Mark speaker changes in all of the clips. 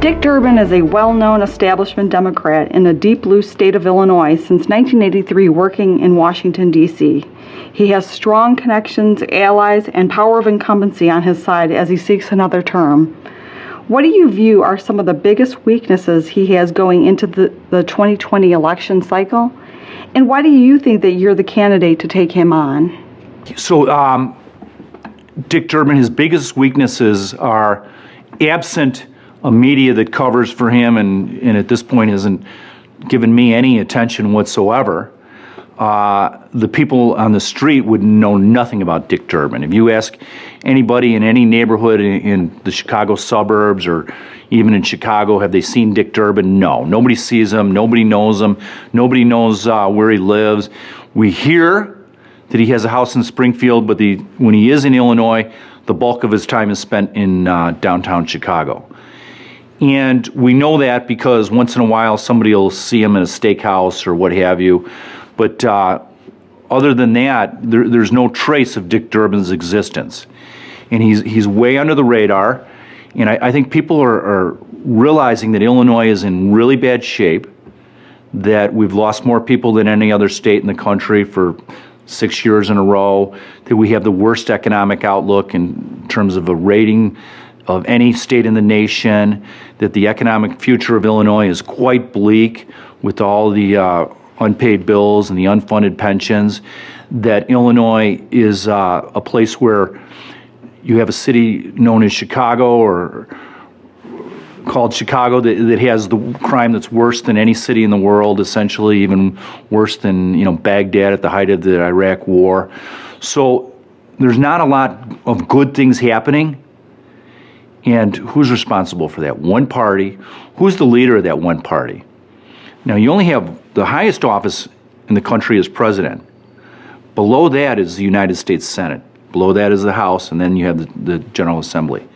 Speaker 1: Dick Durbin is a well-known establishment Democrat in the deep blue state of Illinois since 1983, working in Washington, D.C. He has strong connections, allies, and power of incumbency on his side as he seeks another term. What do you view are some of the biggest weaknesses he has going into the 2020 election cycle? And why do you think that you're the candidate to take him on?
Speaker 2: So, Dick Durbin, his biggest weaknesses are absent a media that covers for him and at this point hasn't given me any attention whatsoever. The people on the street would know nothing about Dick Durbin. If you ask anybody in any neighborhood in the Chicago suburbs or even in Chicago, have they seen Dick Durbin? No. Nobody sees him. Nobody knows him. Nobody knows where he lives. We hear that he has a house in Springfield, but when he is in Illinois, the bulk of his time is spent in downtown Chicago. And we know that because once in a while somebody will see him in a steakhouse or what have you. But other than that, there's no trace of Dick Durbin's existence. And he's way under the radar. And I think people are realizing that Illinois is in really bad shape, that we've lost more people than any other state in the country for 6 years in a row, that we have the worst economic outlook in terms of a rating of any state in the nation, that the economic future of Illinois is quite bleak with all the unpaid bills and the unfunded pensions, that Illinois is a place where you have a city known as Chicago or called Chicago that has the crime that's worse than any city in the world, essentially even worse than Baghdad at the height of the Iraq War. So there's not a lot of good things happening. And who's responsible for that? One party. Who's the leader of that one party? Now, you only have the highest office in the country as president. Below that is the United States Senate. Below that is the House, and then you have the General Assembly.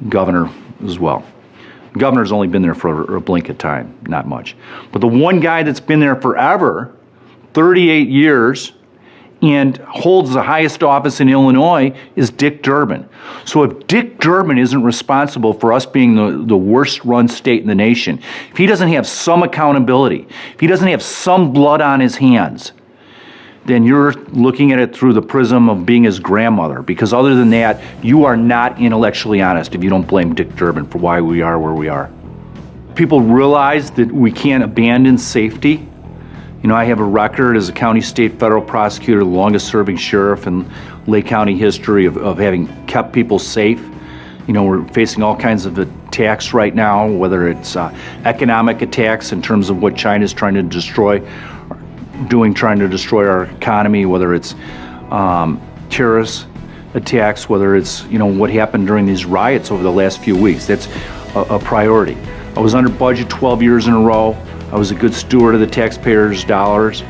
Speaker 2: Governor as well. The governor's only been there for a blink of time, not much. But the one guy that's been there forever, 38 years, and holds the highest office in Illinois is Dick Durbin. So if Dick Durbin isn't responsible for us being the worst run state in the nation, if he doesn't have some accountability, if he doesn't have some blood on his hands, then you're looking at it through the prism of being his grandmother. Because other than that, you are not intellectually honest if you don't blame Dick Durbin for why we are where we are. People realize that we can't abandon safety. I have a record as a county, state, federal prosecutor, the longest serving sheriff in Lake County history of having kept people safe. We're facing all kinds of attacks right now, whether it's economic attacks in terms of what China's trying to destroy our economy, whether it's terrorist attacks, whether it's, what happened during these riots over the last few weeks. That's a priority. I was under budget 12 years in a row. I was a good steward of the taxpayers' dollars.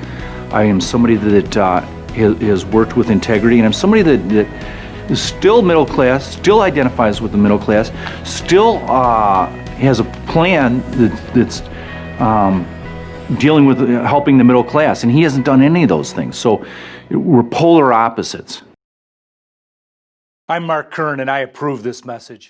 Speaker 2: I am somebody that has worked with integrity, and I'm somebody that is still middle class, still identifies with the middle class, still has a plan that's dealing with helping the middle class, and he hasn't done any of those things. So we're polar opposites.
Speaker 3: I'm Mark Curran, and I approve this message.